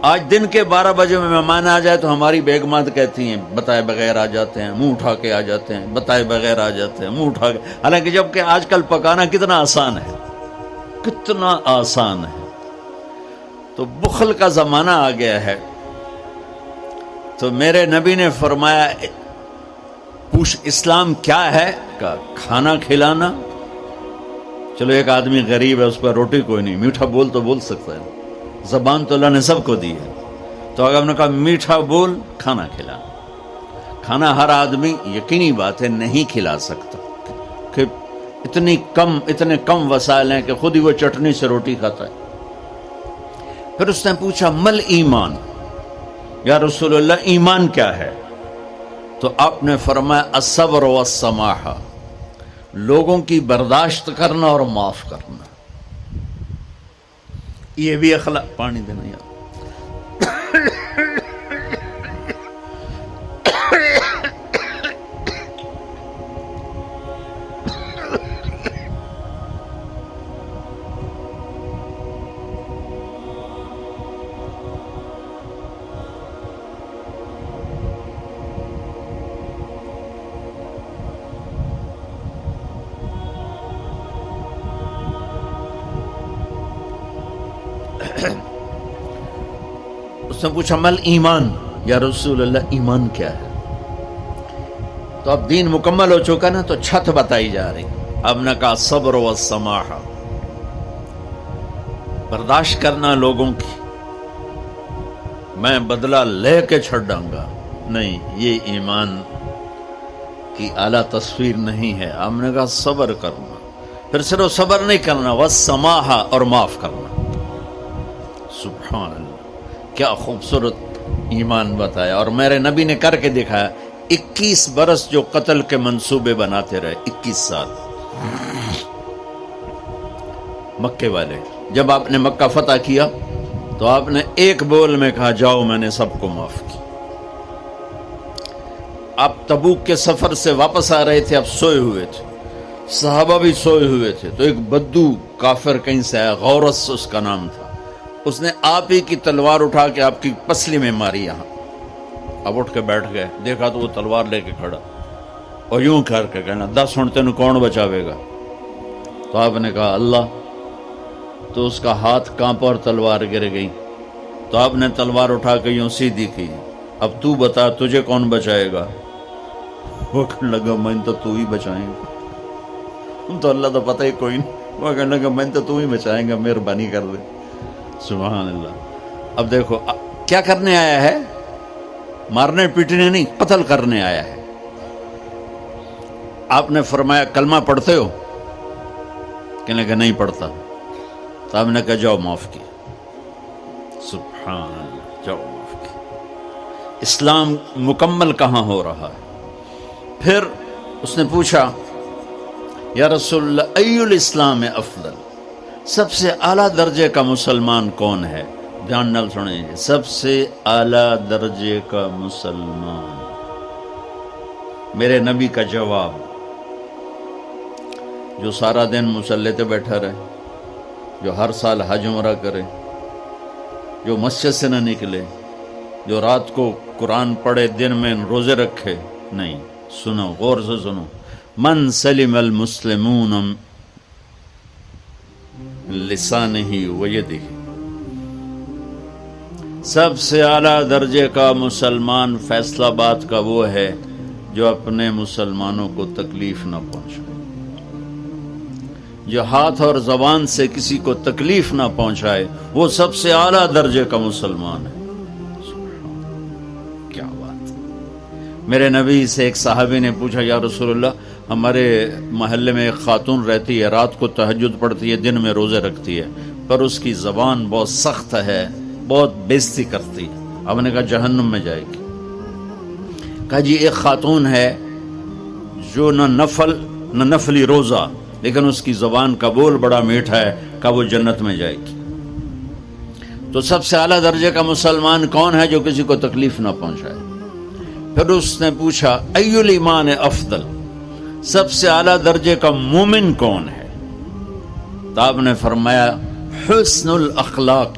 آج دن کے 12 بجے میں مہمان آ جائے تو ہماری بیگمات کہتی ہیں بتائے بغیر آ جاتے ہیں، منہ اٹھا کے آ جاتے ہیں، بتائے بغیر آ جاتے ہیں، منہ اٹھا کے، حالانکہ جب کہ آج کل پکانا کتنا آسان ہے، کتنا آسان ہے۔ تو بخل کا زمانہ آ گیا ہے۔ تو میرے نبی نے فرمایا پوچھ اسلام کیا ہے؟ کہ کھانا کھلانا۔ چلو ایک آدمی غریب ہے، اس پر روٹی کوئی نہیں، میٹھا بول تو بول سکتا ہے، زبان تو اللہ نے سب کو دی ہے، تو اگر ہم نے کہا میٹھا بول، کھانا کھلا۔ کھانا ہر آدمی یقینی بات ہے نہیں کھلا سکتا، کہ اتنے کم وسائل ہیں کہ خود ہی وہ چٹنی سے روٹی کھاتا ہے۔ پھر اس نے پوچھا مل ایمان، یا رسول اللہ ایمان کیا ہے؟ تو آپ نے فرمایا الصبر والسماحہ، لوگوں کی برداشت کرنا اور معاف کرنا۔ یہ بھی اخلاق، پانی دینا یار۔ اس نے پوچھا مل ایمان، یا رسول اللہ ایمان کیا ہے؟ تو اب دین مکمل ہو چکا نا، تو چھت بتائی جا رہی۔ اب نے کہا صبر و سماحہ، برداشت کرنا لوگوں کی، میں بدلہ لے کے چھڑوں گا نہیں، یہ ایمان کی اعلیٰ تصویر نہیں ہے۔ ہم نے کہا صبر کرنا، پھر صرف صبر نہیں کرنا، والسماحہ، اور معاف کرنا۔ سبحان اللہ، کیا خوبصورت ایمان بتایا۔ اور میرے نبی نے کر کے دکھایا۔ 21 برس جو قتل کے منصوبے بناتے رہے، 21 سال مکے والے، جب آپ نے مکہ فتح کیا تو آپ نے ایک بول میں کہا جاؤ میں نے سب کو معاف کیا۔ آپ تبوک کے سفر سے واپس آ رہے تھے، آپ سوئے ہوئے تھے، صحابہ بھی سوئے ہوئے تھے، تو ایک بدو کافر کہیں سے آیا، غورس اس کا نام تھا، اس نے آپ ہی کی تلوار اٹھا کے آپ کی پسلی میں ماری یہاں. اب اٹھ کے بیٹھ گئے, دیکھا تو وہ تلوار لے کے کھڑا اور یوں کر کے کہنا 10 ہن تینوں کون بچاوے گا؟ تو آپ نے کہا اللہ. تو اس کا ہاتھ کانپا اور تلوار گر گئی. تو آپ نے تلوار اٹھا کے یوں سیدھی کی, اب تو بتا تجھے کون بچائے گا؟ وہ کہنے لگا میں تو ہی بچائیں گا. تو اللہ تو پتہ ہی کوئی نہیں. وہ کہنے لگا میں تو ہی بچائیں گا, مہربانی کر دے. سبحان اللہ. اب دیکھو کیا کرنے آیا ہے, مارنے پیٹنے نہیں, قتل کرنے آیا ہے. آپ نے فرمایا کلمہ پڑھتے ہو؟ کہنے لگا نہیں پڑھتا. تو آپ نے کہا جاؤ معاف کیا. سبحان اللہ, جاؤ معاف کیا. اسلام مکمل کہاں ہو رہا ہے. پھر اس نے پوچھا یا رسول اللہ ای الاسلام افضل, سب سے اعلیٰ درجے کا مسلمان کون ہے؟ دھیان نال سنیں, سب سے اعلیٰ درجے کا مسلمان. میرے نبی کا جواب, جو سارا دن مصلی پہ بیٹھا رہے, جو ہر سال حج عمرہ کرے, جو مسجد سے نہ نکلے, جو رات کو قرآن پڑھے, دن میں روزے رکھے. نہیں, سنو غور سے سنو. من سلم المسلمون لسانہ ویدہ, سب سے اعلیٰ درجے کا مسلمان فیصل آباد کا وہ ہے جو اپنے مسلمانوں کو تکلیف نہ پہنچائے, جو ہاتھ اور زبان سے کسی کو تکلیف نہ پہنچائے, وہ سب سے اعلیٰ درجے کا مسلمان ہے. کیا بات. میرے نبی سے ایک صحابی نے پوچھا یا رسول اللہ ہمارے محلے میں ایک خاتون رہتی ہے, رات کو تہجد پڑھتی ہے, دن میں روزے رکھتی ہے, پر اس کی زبان بہت سخت ہے, بہت بےزتی کرتی ہے. آپ نے کہا جہنم میں جائے گی. کہا جی ایک خاتون ہے جو نہ نفلی روزہ, لیکن اس کی زبان کا بول بڑا میٹھا ہے, کہ وہ جنت میں جائے گی. تو سب سے اعلیٰ درجے کا مسلمان کون ہے جو کسی کو تکلیف نہ پہنچائے؟ پھر اس نے پوچھا ای الایمان افضل, سب سے اعلیٰ درجے کا مومن کون ہے؟ تو آپ نے فرمایا حسن الاخلاق,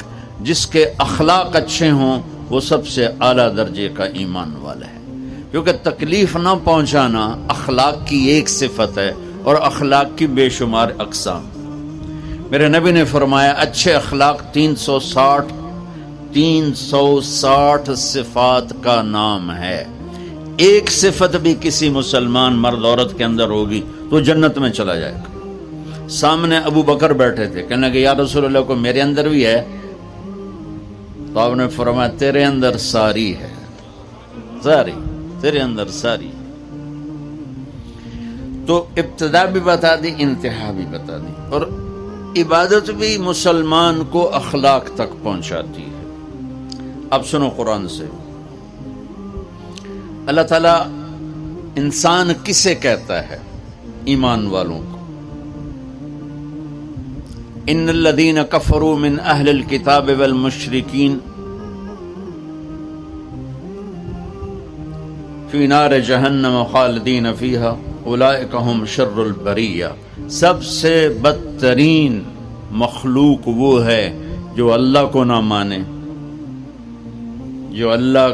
جس کے اخلاق اچھے ہوں وہ سب سے اعلیٰ درجے کا ایمان والا ہے. کیونکہ تکلیف نہ پہنچانا اخلاق کی ایک صفت ہے, اور اخلاق کی بے شمار اقسام. میرے نبی نے فرمایا اچھے اخلاق 360 صفات کا نام ہے. ایک صفت بھی کسی مسلمان مرد عورت کے اندر ہوگی تو جنت میں چلا جائے گا. سامنے ابو بکر بیٹھے تھے, کہنے لگے یا رسول اللہ کو میرے اندر بھی ہے؟ تو آپ نے فرمایا تیرے اندر ساری ہے, ساری, تیرے اندر ساری. تو ابتدا بھی بتا دی, انتہا بھی بتا دی, اور عبادت بھی مسلمان کو اخلاق تک پہنچاتی ہے. اب سنو قرآن سے, اللہ تعالیٰ انسان کسے کہتا ہے؟ ایمان والوں کو. ان الذین کفروا من اہل الکتاب والمشرکین فی نار جہنم خالدین فیہا اولئک ہم شر البریہ. سب سے بدترین مخلوق وہ ہے جو اللہ کو نہ مانے, جو اللہ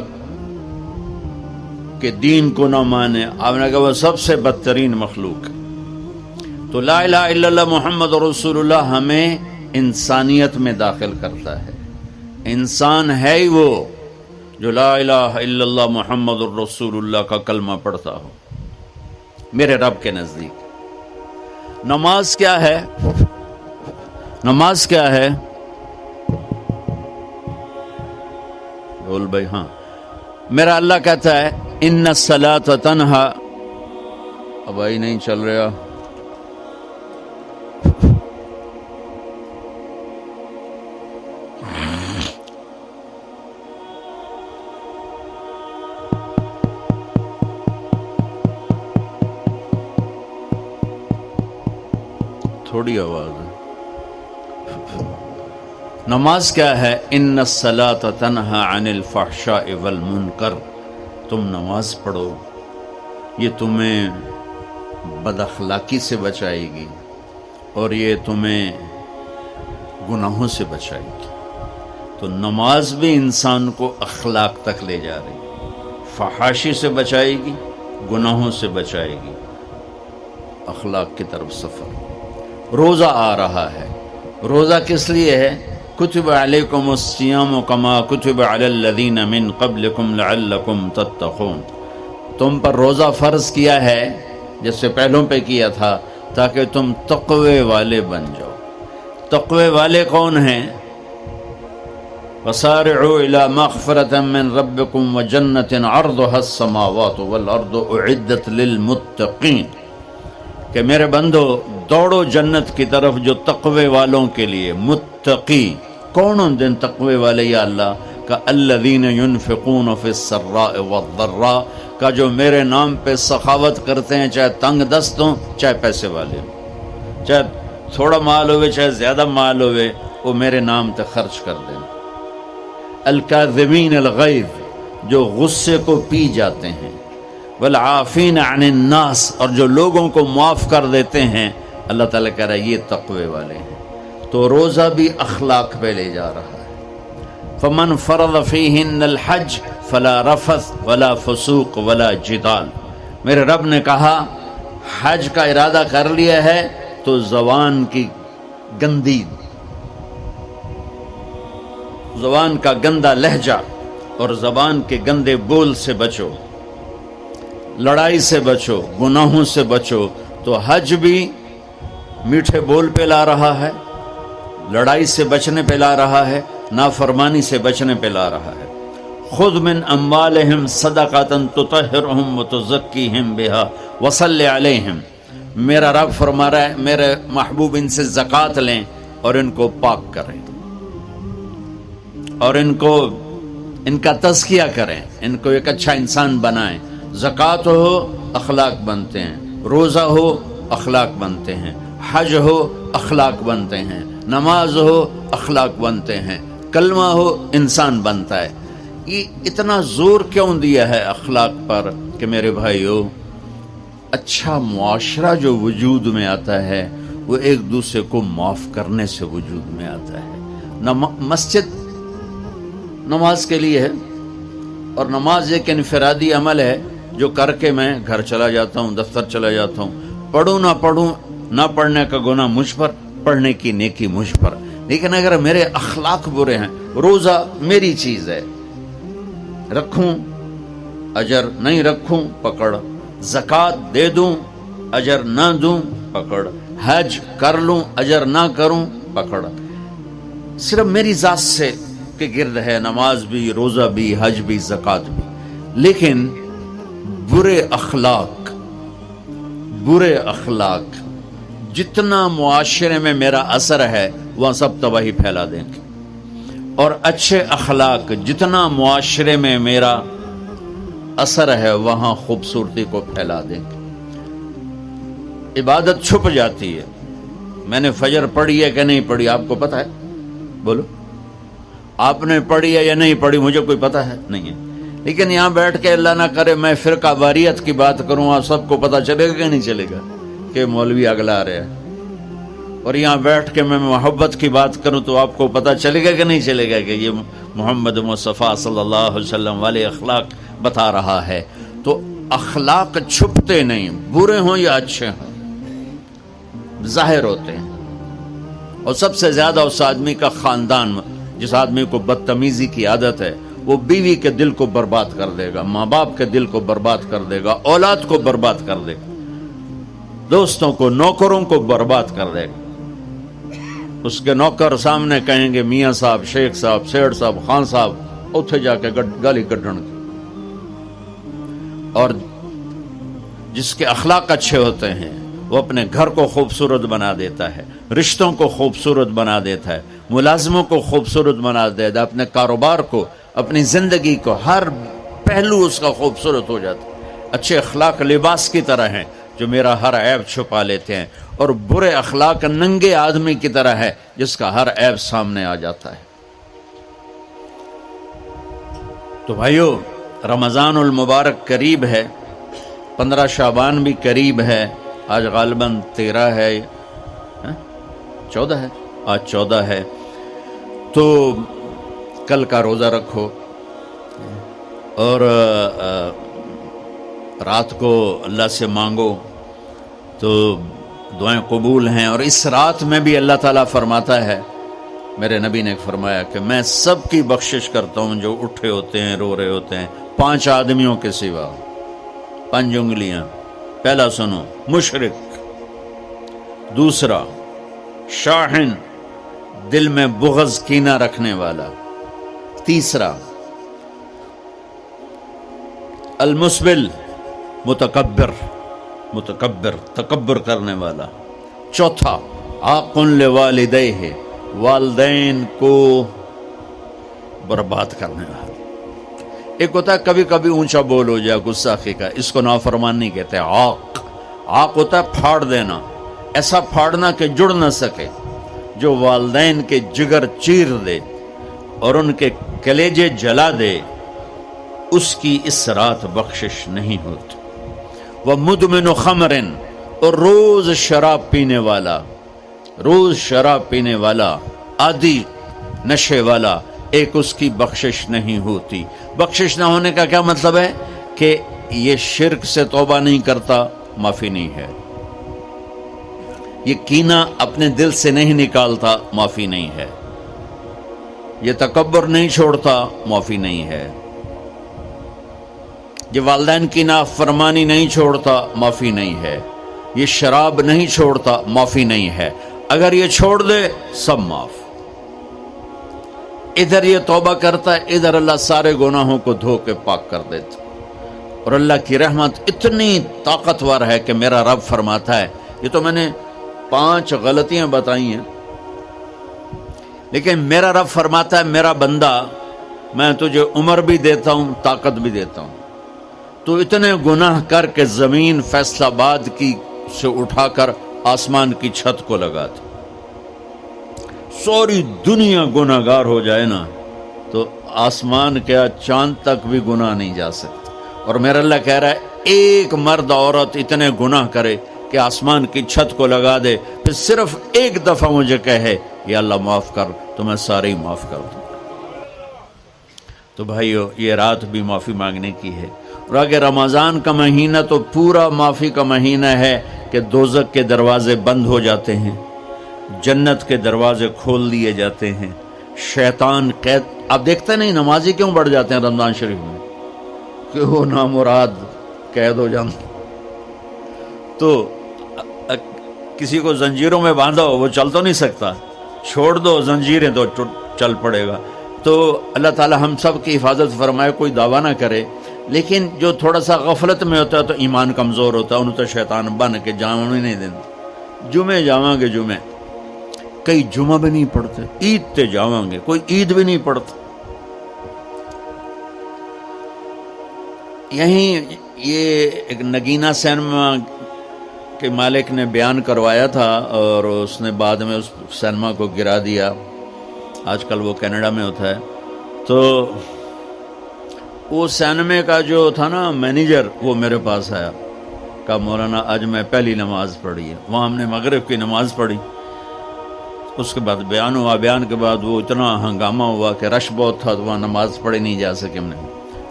کے دین کو نہ مانے. آپ نے کہا وہ سب سے بدترین مخلوق ہے. تو لا الہ الا اللہ محمد رسول اللہ ہمیں انسانیت میں داخل کرتا ہے. انسان ہے ہی وہ جو لا الہ الا اللہ محمد رسول اللہ کا کلمہ پڑھتا ہو. میرے رب کے نزدیک نماز کیا ہے؟ نماز کیا ہے؟ بول بھائی. ہاں, میرا اللہ کہتا ہے ان الصلاۃ تنہا. اب آئی نہیں چل رہا. تھوڑی آواز ہے. نماز کیا ہے؟ ان الصلاۃ تنہا عن الفحشاء والمنکر. تم نماز پڑھو, یہ تمہیں بد اخلاقی سے بچائے گی اور یہ تمہیں گناہوں سے بچائے گی. تو نماز بھی انسان کو اخلاق تک لے جا رہی، فحاشی سے بچائے گی، گناہوں سے بچائے گی، اخلاق کی طرف سفر۔ روزہ آ رہا ہے، روزہ کس لیے ہے؟ کتب علیکم الصیام کما کتب علی الذین من قبلکم لعلکم تتقون، تم پر روزہ فرض کیا ہے جس سے پہلوں پہ کیا تھا تاکہ تم تقوی والے بن جاؤ۔ تقوی والے کون ہیں؟ وَسَارِعُوا إِلَى مَغْفِرَةٍ مِّن رَبِّكُمْ وَجَنَّةٍ عَرْضُهَا السَّمَاوَاتُ وَالْأَرْضُ أُعِدَّتْ لِلْمُتَّقِينَ کہ میرے بندو دوڑو جنت کی طرف جو تقوی والوں کے لیے۔ متقی کون ان دن تقوی والے یا اللہ کا؟ الذین ينفقون فی السراء والضراء کا جو میرے نام پہ سخاوت کرتے ہیں، چاہے تنگ دست ہوں چاہے پیسے والے ہوں، چاہے تھوڑا مال ہوئے چاہے زیادہ مال ہوئے، وہ میرے نام پہ خرچ کر دیں۔ الکاظمین الغیظ جو غصے کو پی جاتے ہیں، والعافین عن الناس اور جو لوگوں کو معاف کر دیتے ہیں، اللہ تعالیٰ کہہ رہا ہے یہ تقوی والے ہیں۔ تو روزہ بھی اخلاق پہ لے جا رہا ہے۔ فمن فرض فیہن الحج فلا رفث ولا فسوق ولا جدال، میرے رب نے کہا حج کا ارادہ کر لیا ہے تو زبان کی گندی، زبان کا گندا لہجہ اور زبان کے گندے بول سے بچو، لڑائی سے بچو، گناہوں سے بچو۔ تو حج بھی میٹھے بول پہ لا رہا ہے، لڑائی سے بچنے پہ لا رہا ہے، نافرمانی سے بچنے پہ لا رہا ہے۔ خذ من اموالہم صدقۃ تطہرہم وتزکیہم بہا وصلی علیہم، میرا رب فرما رہا ہے میرے محبوب ان سے زکوٰۃ لیں اور ان کو پاک کریں اور ان کا تزکیہ کریں، ان کو ایک اچھا انسان بنائیں۔ زکوٰۃ ہو اخلاق بنتے ہیں، روزہ ہو اخلاق بنتے ہیں، حج ہو اخلاق بنتے ہیں، نماز ہو اخلاق بنتے ہیں، کلمہ ہو انسان بنتا ہے۔ یہ اتنا زور کیوں دیا ہے اخلاق پر کہ میرے بھائیو، اچھا معاشرہ جو وجود میں آتا ہے وہ ایک دوسرے کو معاف کرنے سے وجود میں آتا ہے۔ مسجد نماز کے لیے ہے، اور نماز ایک انفرادی عمل ہے جو کر کے میں گھر چلا جاتا ہوں، دفتر چلا جاتا ہوں، پڑھوں نہ پڑھوں، نہ پڑھنے کا گناہ مجھ پر، پڑھنے کی نیکی مجھ پر۔ لیکن اگر میرے اخلاق برے ہیں، روزہ میری چیز ہے، رکھوں اجر، نہیں رکھوں پکڑ، زکوٰۃ دے دوں اجر نہ دوں پکڑ، حج کر لوں اجر نہ کروں پکڑ، صرف میری ذات سے کے گرد ہے نماز بھی، روزہ بھی، حج بھی، زکوٰۃ بھی۔ لیکن برے اخلاق جتنا معاشرے میں میرا اثر ہے وہاں سب تباہی پھیلا دیں گے، اور اچھے اخلاق جتنا معاشرے میں میرا اثر ہے وہاں خوبصورتی کو پھیلا دیں گے۔ عبادت چھپ جاتی ہے۔ میں نے فجر پڑھی ہے کہ نہیں پڑھی آپ کو پتہ ہے؟ بولو، آپ نے پڑھی ہے یا نہیں پڑھی؟ مجھے کوئی پتہ ہے نہیں ہے۔ لیکن یہاں بیٹھ کے اللہ نہ کرے میں فرقہ واریت کی بات کروں، آپ سب کو پتہ چلے گا کہ نہیں چلے گا کہ مولوی اگلا رہے ہیں؟ اور یہاں بیٹھ کے میں محبت کی بات کروں تو آپ کو پتہ چلے گا کہ نہیں چلے گا کہ یہ محمد مصطفیٰ صلی اللہ علیہ وسلم والے اخلاق بتا رہا ہے۔ تو اخلاق چھپتے نہیں، برے ہوں یا اچھے ہوں، ظاہر ہوتے ہیں۔ اور سب سے زیادہ اس آدمی کا خاندان، جس آدمی کو بدتمیزی کی عادت ہے، وہ بیوی کے دل کو برباد کر دے گا، ماں باپ کے دل کو برباد کر دے گا، اولاد کو برباد کر دے گا، دوستوں کو، نوکروں کو برباد کر دے گا۔ اس کے نوکر سامنے کہیں گے میاں صاحب، شیخ صاحب، سیٹھ صاحب، خان صاحب، اتھے جا کے گالی کڈن کی۔ اور جس کے اخلاق اچھے ہوتے ہیں وہ اپنے گھر کو خوبصورت بنا دیتا ہے، رشتوں کو خوبصورت بنا دیتا ہے، ملازموں کو خوبصورت بنا دیتا ہے، اپنے کاروبار کو، اپنی زندگی کو، ہر پہلو اس کا خوبصورت ہو جاتا ہے۔ اچھے اخلاق لباس کی طرح ہیں جو میرا ہر عیب چھپا لیتے ہیں، اور برے اخلاق ننگے آدمی کی طرح ہے جس کا ہر عیب سامنے آ جاتا ہے۔ تو بھائیو، رمضان المبارک قریب ہے، 15 شعبان بھی قریب ہے، آج غالباً 13 ہے، 14 ہے، آج 14 ہے۔ تو کل کا روزہ رکھو، اور رات کو اللہ سے مانگو تو دعائیں قبول ہیں. اور اس رات میں بھی اللہ تعالیٰ فرماتا ہے، میرے نبی نے فرمایا کہ میں سب کی بخشش کرتا ہوں جو اٹھے ہوتے ہیں، رو رہے ہوتے ہیں، 5 آدمیوں کے سوا. 5 انگلیاں. پہلا سنو، مشرک. دوسرا، شاحن، دل میں بغض کینہ رکھنے والا. تیسرا، المسبل، متکبر، تکبر کرنے والا. چوتھا، عاق لوالدیہ، والدین کو برباد کرنے والا. ایک ہوتا ہے کبھی کبھی اونچا بول ہو جائے گستاخی کا، اس کو نافرمان نہیں کہتے. عاق ہوتا ہے پھاڑ دینا، ایسا پھاڑنا کہ جڑ نہ سکے، جو والدین کے جگر چیر دے اور ان کے کلیجے جلا دے، اس کی اس رات بخشش نہیں ہوتی. وَمُدْمِنُ خَمْرٍ، اور روز شراب پینے والا، عادی نشے والا، ایک اس کی بخشش نہیں ہوتی. بخشش نہ ہونے کا کیا مطلب ہے؟ کہ یہ شرک سے توبہ نہیں کرتا، معافی نہیں ہے. یہ کینہ اپنے دل سے نہیں نکالتا، معافی نہیں ہے. یہ تکبر نہیں چھوڑتا، معافی نہیں ہے. یہ والدین کی نافرمانی نہیں چھوڑتا، معافی نہیں ہے. یہ شراب نہیں چھوڑتا، معافی نہیں ہے. اگر یہ چھوڑ دے، سب معاف. ادھر یہ توبہ کرتا ہے، ادھر اللہ سارے گناہوں کو دھو کے پاک کر دیتا. اور اللہ کی رحمت اتنی طاقتور ہے کہ میرا رب فرماتا ہے، یہ تو میں نے 5 غلطیاں بتائی ہیں، لیکن میرا رب فرماتا ہے، میرا بندہ، میں تجھے عمر بھی دیتا ہوں، طاقت بھی دیتا ہوں. تو اتنے گناہ کر کے زمین فیصل آباد کی سے اٹھا کر آسمان کی چھت کو لگا دے. سوری دنیا گناہ گار ہو جائے نا تو آسمان کیا چاند تک بھی گناہ نہیں جا سکتے. اور میرا اللہ کہہ رہا ہے، ایک مرد عورت اتنے گناہ کرے کہ آسمان کی چھت کو لگا دے، پھر صرف ایک دفعہ مجھے کہے یا اللہ معاف کر، تو میں سارے ہی معاف کر دوں. تو بھائیو، یہ رات بھی معافی مانگنے کی ہے. اور اگر رمضان کا مہینہ تو پورا معافی کا مہینہ ہے کہ دوزخ کے دروازے بند ہو جاتے ہیں، جنت کے دروازے کھول دیے جاتے ہیں. شیطان قید، آپ دیکھتے نہیں نمازی کیوں بڑھ جاتے ہیں رمضان شریف میں؟ کہ وہ نامراد قید ہو جاتے. تو کسی کو زنجیروں میں باندھا ہو، وہ چل تو نہیں سکتا، چھوڑ دو زنجیریں تو چل پڑے گا. تو اللہ تعالی ہم سب کی حفاظت فرمائے. کوئی دعویٰ نہ کرے، لیکن جو تھوڑا سا غفلت میں ہوتا ہے تو ایمان کمزور ہوتا ہے، انہوں تو شیطان بن کے جاؤں نہیں دینا. جمعے جاواں گے، جمعے کئی جمعہ بھی نہیں پڑھتے، عید تے جاواں گے، کوئی عید بھی نہیں پڑھتا. یہیں یہ ایک نگینہ سینما کے مالک نے بیان کروایا تھا، اور اس نے بعد میں اس سینما کو گرا دیا. آج کل وہ کینیڈا میں ہوتا ہے. تو وہ سینمے کا جو تھا نا مینیجر، وہ میرے پاس آیا، کہا مولانا آج میں پہلی نماز پڑھی ہے. وہاں ہم نے مغرب کی نماز پڑھی. اس کے بعد بیان ہوا. بیان کے بعد وہ اتنا ہنگامہ ہوا کہ رش بہت تھا، تو وہاں نماز پڑھی نہیں جا سکے. ہم نے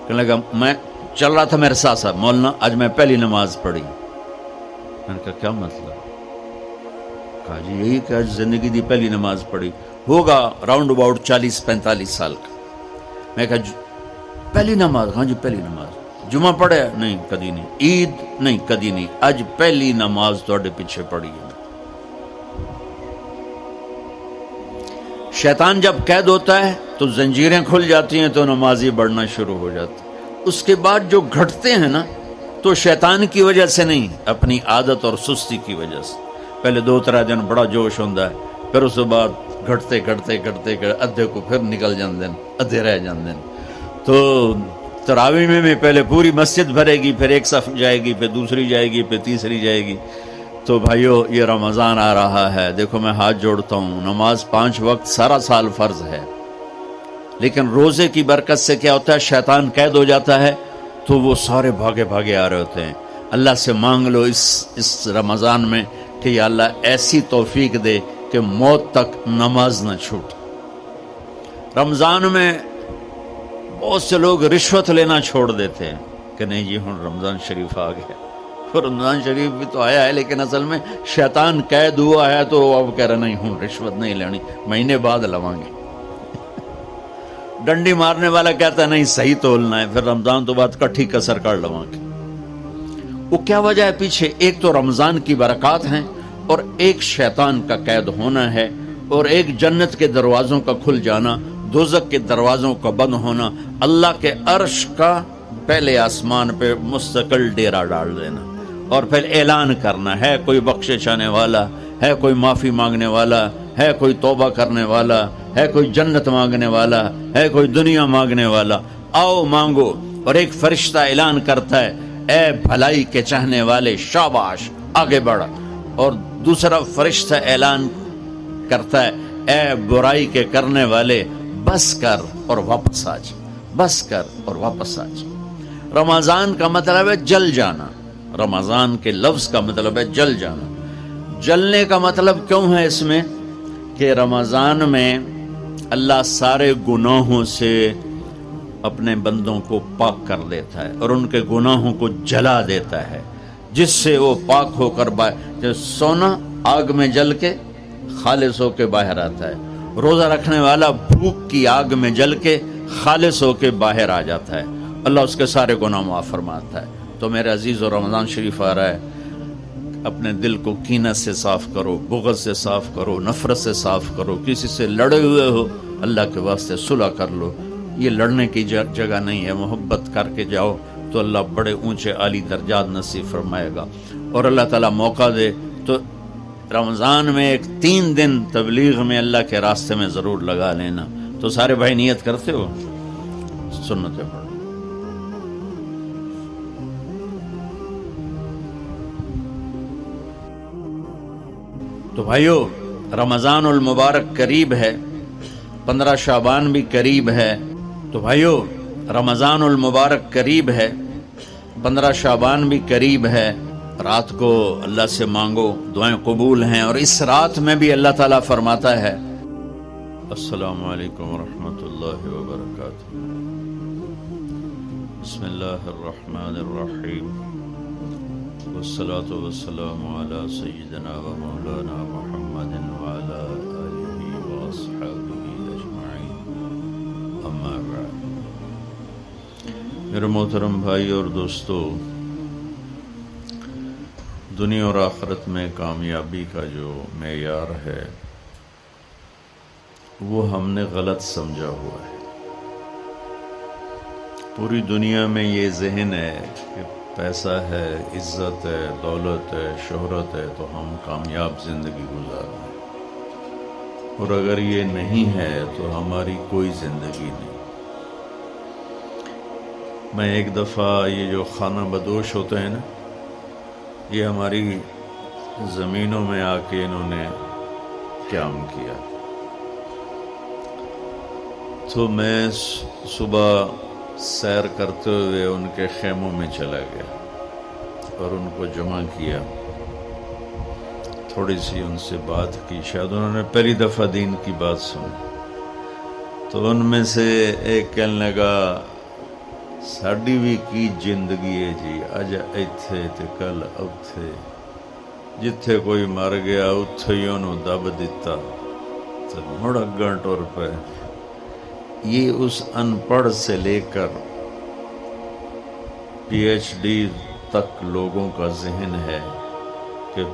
کہنے لگا، میں چل رہا تھا میرے ساتھ ساتھ، مولانا آج میں پہلی نماز پڑھی. میں نے کہا کیا مطلب؟ کہا جی یہی کہ آج زندگی دی پہلی نماز پڑھی. ہوگا راؤنڈ اباؤٹ 40-45 سال کا. میں کہا پہلی نماز؟ ہاں جی پہلی نماز. جمعہ پڑھے؟ نہیں کدی نہیں. عید؟ نہیں کدی نہیں. آج پہلی نماز تواڈے پیچھے پڑھی ہے. شیطان جب قید ہوتا ہے تو زنجیریں کھل جاتی ہیں، تو نمازی بڑھنا شروع ہو جاتا ہے. اس کے بعد جو گھٹتے ہیں نا، تو شیطان کی وجہ سے نہیں، اپنی عادت اور سستی کی وجہ سے. پہلے 2-3 دن بڑا جوش ہوتا ہے، پھر اس کے بعد گھٹتے ادھے کو پھر نکل جاندے، ادھے رہ جاندے. تو تراویح میں پہلے پوری مسجد بھرے گی، پھر ایک صف جائے گی، پھر دوسری جائے گی، پھر تیسری جائے گی. تو بھائیو، یہ رمضان آ رہا ہے. دیکھو میں ہاتھ جوڑتا ہوں، نماز 5 وقت سارا سال فرض ہے، لیکن روزے کی برکت سے کیا ہوتا ہے، شیطان قید ہو جاتا ہے، تو وہ سارے بھاگے آ رہے ہوتے ہیں. اللہ سے مانگ لو اس رمضان میں کہ یا اللہ ایسی توفیق دے کہ موت تک نماز نہ چھوٹ. رمضان میں بہت سے لوگ رشوت لینا چھوڑ دیتے ہیں کہ نہیں جی ہوں رمضان شریف آ گیا. رمضان شریف بھی تو آیا ہے لیکن اصل میں شیطان قید ہوا ہے تو اب کہہ رہے نہیں ہوں رشوت نہیں لینی, مہینے بعد لواں گے. ڈنڈی مارنے والا کہتا ہے نہیں صحیح تولنا ہے, پھر رمضان تو بعد کٹھی کسر کر لواں گے. وہ کیا وجہ ہے پیچھے؟ ایک تو رمضان کی برکات ہیں اور ایک شیطان کا قید ہونا ہے, اور ایک جنت کے دروازوں کا کھل جانا, دوزخ کے دروازوں کا بند ہونا, اللہ کے عرش کا پہلے آسمان پہ مستقل ڈیرا ڈال دینا, اور پھر اعلان کرنا ہے کوئی بخشش آنے والا ہے, کوئی معافی مانگنے والا ہے, کوئی توبہ کرنے والا ہے, کوئی جنت مانگنے والا ہے, کوئی دنیا مانگنے والا, آؤ مانگو. اور ایک فرشتہ اعلان کرتا ہے اے بھلائی کے چاہنے والے شاباش آگے بڑھ, اور دوسرا فرشتہ اعلان کرتا ہے اے برائی کے کرنے والے بس کر اور واپس آ جا, بس کر اور واپس آ جا. رمضان کا مطلب ہے جل جانا, رمضان کے لفظ کا مطلب ہے جل جانا. جلنے کا مطلب کیوں ہے اس میں کہ رمضان میں اللہ سارے گناہوں سے اپنے بندوں کو پاک کر دیتا ہے اور ان کے گناہوں کو جلا دیتا ہے, جس سے وہ پاک ہو کر سونا آگ میں جل کے خالص ہو کے باہر آتا ہے, روزہ رکھنے والا بھوک کی آگ میں جل کے خالص ہو کے باہر آ جاتا ہے, اللہ اس کے سارے گناہ معاف فرماتا ہے. تو میرے عزیزو رمضان شریف آ رہا ہے, اپنے دل کو کینہ سے صاف کرو, بغض سے صاف کرو, نفرت سے صاف کرو, کسی سے لڑے ہوئے ہو اللہ کے واسطے صلح کر لو. یہ لڑنے کی جگہ نہیں ہے, محبت کر کے جاؤ تو اللہ بڑے اونچے عالی درجات نصیب فرمائے گا. اور اللہ تعالیٰ موقع دے تو رمضان میں ایک 3 دن تبلیغ میں اللہ کے راستے میں ضرور لگا لینا. تو سارے بھائی نیت کرتے ہو, سنتیں پڑھو. تو بھائیو رمضان المبارک قریب ہے, 15 شعبان بھی قریب ہے. تو بھائیو رمضان المبارک قریب ہے, 15 شعبان بھی قریب ہے. رات کو اللہ سے مانگو, دعائیں قبول ہیں. اور اس رات میں بھی اللہ تعالیٰ فرماتا ہے السلام علیکم ورحمۃ اللہ وبرکاتہ, بسم اللہ الرحمن الرحیم, والصلاة والسلام علی سیدنا و مولانا محمد وعلی آلہ واصحابہ اجمعین, اما بعد. میرے محترم بھائی اور دوستو, دنیا اور آخرت میں کامیابی کا جو معیار ہے وہ ہم نے غلط سمجھا ہوا ہے. پوری دنیا میں یہ ذہن ہے کہ پیسہ ہے, عزت ہے, دولت ہے, شہرت ہے تو ہم کامیاب زندگی گزار رہے ہیں, اور اگر یہ نہیں ہے تو ہماری کوئی زندگی نہیں. میں ایک دفعہ یہ جو خانہ بدوش ہوتے ہیں نا, یہ ہماری زمینوں میں آ کے انہوں نے قیام کیا. تو میں صبح سیر کرتے ہوئے ان کے خیموں میں چلا گیا اور ان کو جمع کیا, تھوڑی سی ان سے بات کی. شاید انہوں نے پہلی دفعہ دین کی بات سنی. تو ان میں سے ایک کہنے لگا ساڈی بھی کی زندگی ہے جی, اج ایتھے تے کل اوتھے, جتھے کوئی مر گیا اتھے ہی انہوں دب دیتا تے مڑ اگاں ٹر پے. یہ اس ان پڑھ سے لے کر PhD تک لوگوں کا ذہن ہے کہ